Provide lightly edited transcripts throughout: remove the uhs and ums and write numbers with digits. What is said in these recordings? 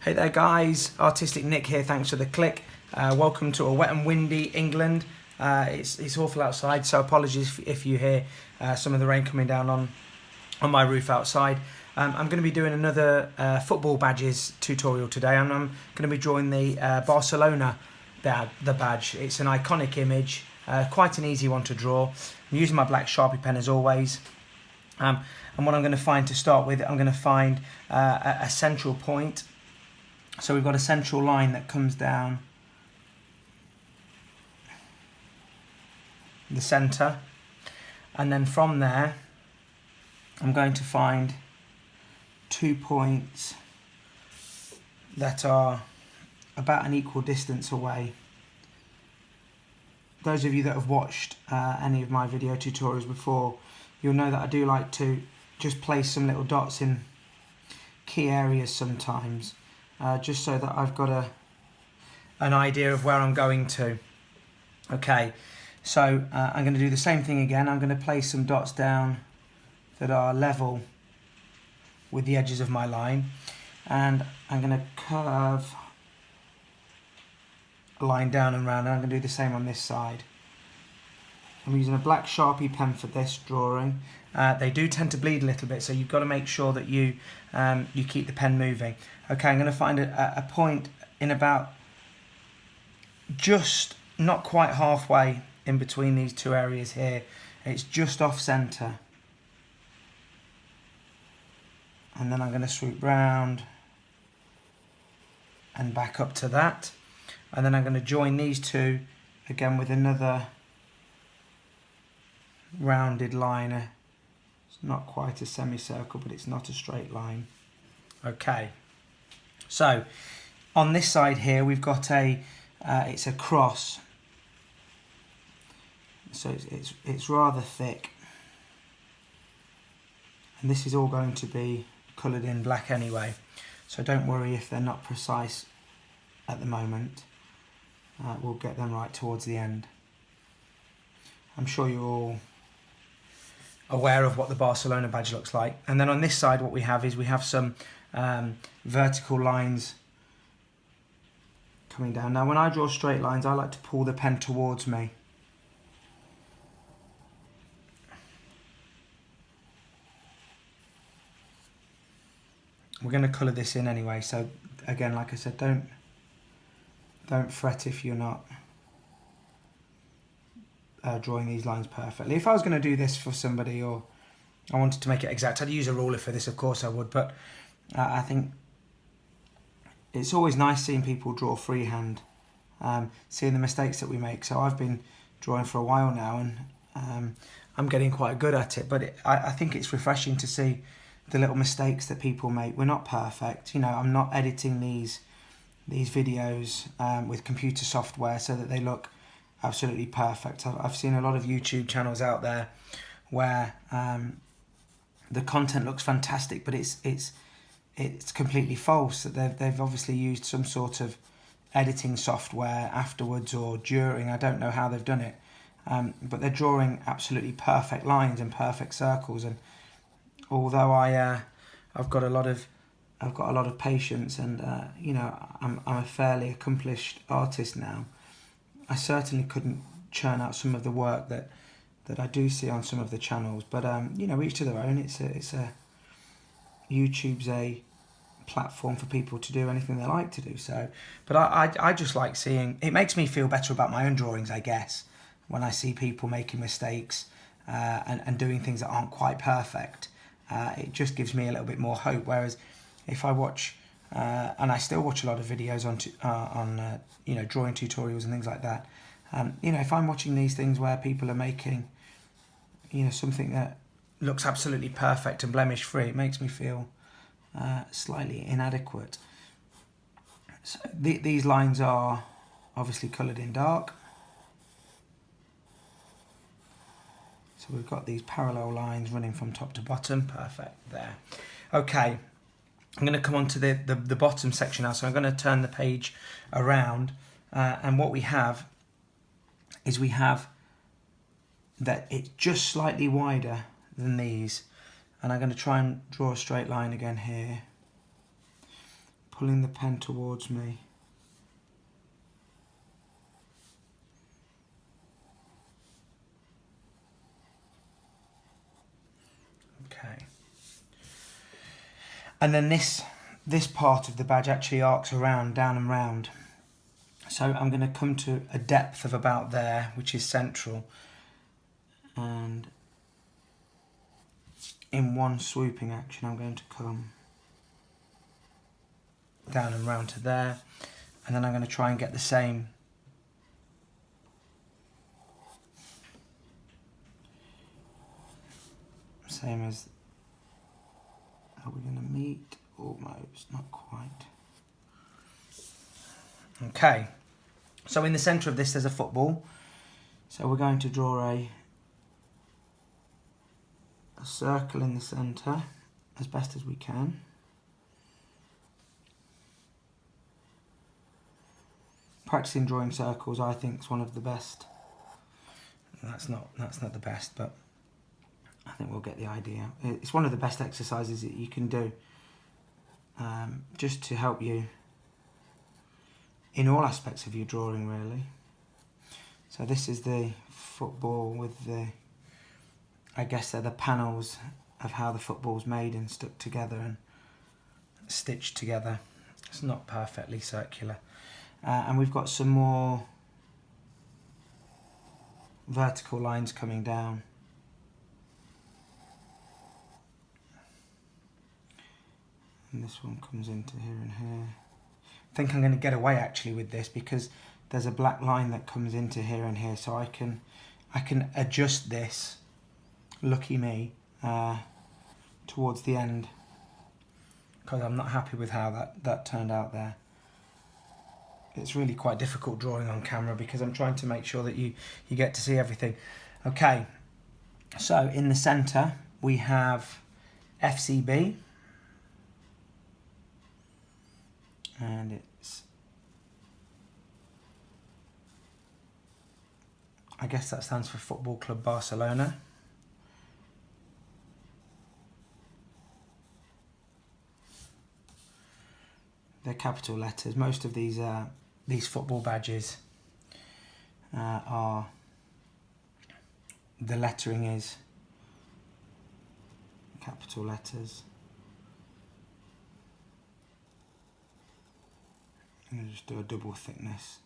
Hey there guys, Artistic Nick here, thanks for the click. Welcome to a wet and windy England. It's awful outside, so apologies if you hear some of the rain coming down on my roof outside. I'm going to be doing another football badges tutorial today, and I'm going to be drawing the Barcelona badge. It's an iconic image, quite an easy one to draw. I'm using my black Sharpie pen as always. And what I'm going to find to start with, I'm going to find a central point. So we've got a central line that comes down the centre, and then from there I'm going to find 2 points that are about an equal distance away. Those of you that have watched any of my video tutorials before, you'll know that I do like to just place some little dots in key areas sometimes, just so that I've got an idea of where I'm going to. Okay, so I'm going to do the same thing again. I'm going to place some dots down that are level with the edges of my line, and I'm going to curve a line down and round, and I'm going to do the same on this side. I'm using a black Sharpie pen for this drawing. They do tend to bleed a little bit, so you've got to make sure that you keep the pen moving. Okay, I'm going to find a point in about just not quite halfway in between these two areas here. It's just off centre. And then I'm going to swoop round and back up to that. And then I'm going to join these two again with another rounded line. It's not quite a semicircle, but it's not a straight line. Okay, so on this side here we've got it's a cross, so it's rather thick, and this is all going to be coloured in black anyway, so don't worry if they're not precise at the moment. We'll get them right towards the end. I'm sure you're all aware of what the Barcelona badge looks like. And then on this side what we have is we have some vertical lines coming down. Now when I draw straight lines, I like to pull the pen towards me. We're going to colour this in anyway, so again, like I said, don't fret if you're not drawing these lines perfectly. If I was going to do this for somebody, or I wanted to make it exact, I'd use a ruler for this, of course I would, but I think it's always nice seeing people draw freehand, seeing the mistakes that we make. So I've been drawing for a while now, and I'm getting quite good at it, but I think it's refreshing to see the little mistakes that people make. We're not perfect, you know. I'm not editing these videos with computer software so that they look absolutely perfect. I've seen a lot of YouTube channels out there where the content looks fantastic, but it's completely false. That they've obviously used some sort of editing software afterwards or during. I don't know how they've done it, but they're drawing absolutely perfect lines and perfect circles. And although I've got a lot of patience, and you know, I'm a fairly accomplished artist now, I certainly couldn't churn out some of the work that I do see on some of the channels. But you know, each to their own. YouTube's a platform for people to do anything they like to do. So, but I just like seeing. It makes me feel better about my own drawings, I guess, when I see people making mistakes and doing things that aren't quite perfect. It just gives me a little bit more hope. Whereas if I watch, and I still watch a lot of videos on you know, drawing tutorials and things like that, you know, if I'm watching these things where people are making, you know, something that looks absolutely perfect and blemish free, it makes me feel slightly inadequate. So these lines are obviously coloured in dark. So we've got these parallel lines running from top to bottom. Perfect there. Okay, I'm going to come on to the bottom section now. So I'm going to turn the page around, and what we have is we have that it's just slightly wider than these, and I'm going to try and draw a straight line again here, pulling the pen towards me. Okay. And then this part of the badge actually arcs around, down and round. So I'm going to come to a depth of about there, which is central. And in one swooping action, I'm going to come down and round to there. And then I'm going to try and get the same as, are we going to meet? Almost, not quite. Okay, so in the centre of this there's a football. So we're going to draw a circle in the centre as best as we can. Practicing drawing circles, I think, is one of the best. That's not the best, but I think we'll get the idea. It's one of the best exercises that you can do, just to help you in all aspects of your drawing, really. So this is the football with the, I guess they're the panels of how the football's made and stuck together and stitched together. It's not perfectly circular. And we've got some more vertical lines coming down. And this one comes into here and here. I think I'm going to get away actually with this because there's a black line that comes into here and here, so I can adjust this, lucky me, towards the end, because I'm not happy with how that turned out there. It's really quite difficult drawing on camera because I'm trying to make sure that you get to see everything. Okay, so in the centre we have FCB, and it's, I guess that stands for Football Club Barcelona. They're capital letters. Most of these football badges are, the lettering is capital letters. I'm going to just do a double thickness.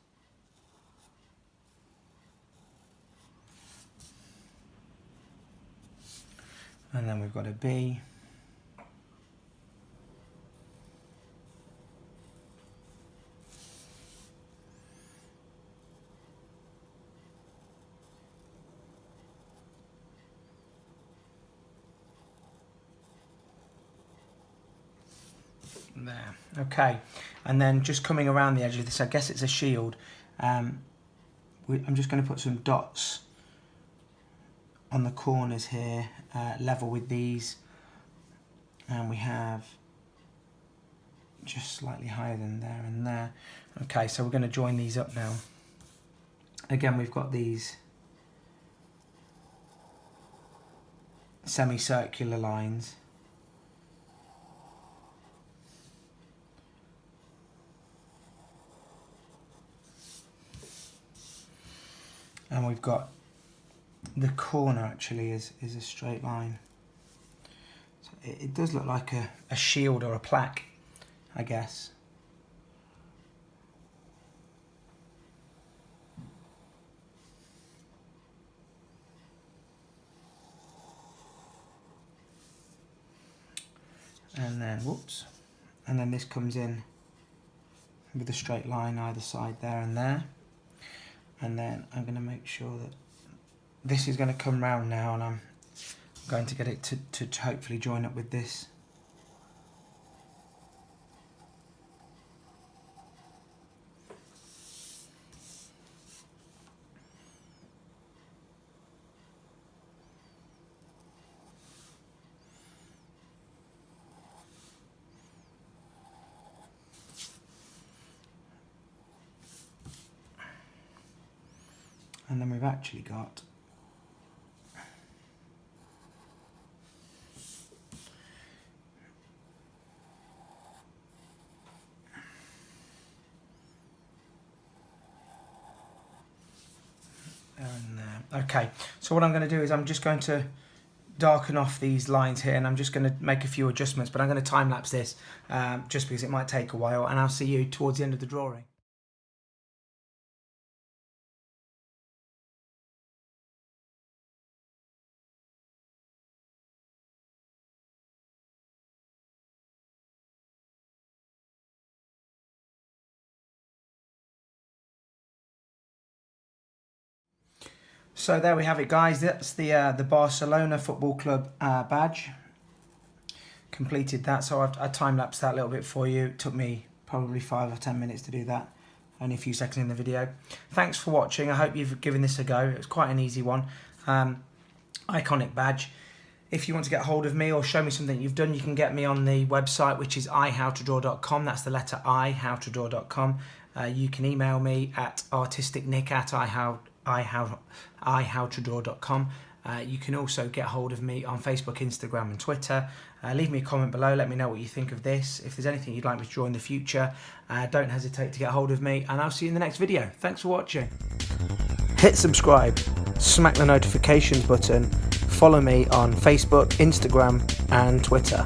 And then we've got a B. There, okay, and then just coming around the edge of this, I guess it's a shield. I'm just going to put some dots on the corners here, level with these, and we have just slightly higher than there and there. Okay, so we're going to join these up now. Again, we've got these semicircular lines. And we've got the corner actually is a straight line. So it does look like a shield or a plaque, I guess. And then, whoops, and then this comes in with a straight line either side there and there. And then I'm going to make sure that this is going to come round now, and I'm going to get it to hopefully join up with this. And then we've actually got And okay, so what I'm going to do is I'm just going to darken off these lines here, and I'm just going to make a few adjustments, but I'm going to time lapse this just because it might take a while, and I'll see you towards the end of the drawing. So there we have it, guys. That's the Barcelona Football Club badge. Completed that, so I time-lapsed that a little bit for you. It took me probably 5 or 10 minutes to do that. Only a few seconds in the video. Thanks for watching. I hope you've given this a go. It was quite an easy one. Iconic badge. If you want to get hold of me or show me something you've done, you can get me on the website, which is ihowtodraw.com. That's the letter I, howtodraw.com. You can email me at artisticnick@ihowtodraw.com. You can also get hold of me on Facebook, Instagram and Twitter. Leave me a comment below, let me know what you think of this. If there's anything you'd like me to draw in the future, don't hesitate to get hold of me, and I'll see you in the next video. Thanks for watching. Hit subscribe, smack the notifications button, follow me on Facebook, Instagram and Twitter.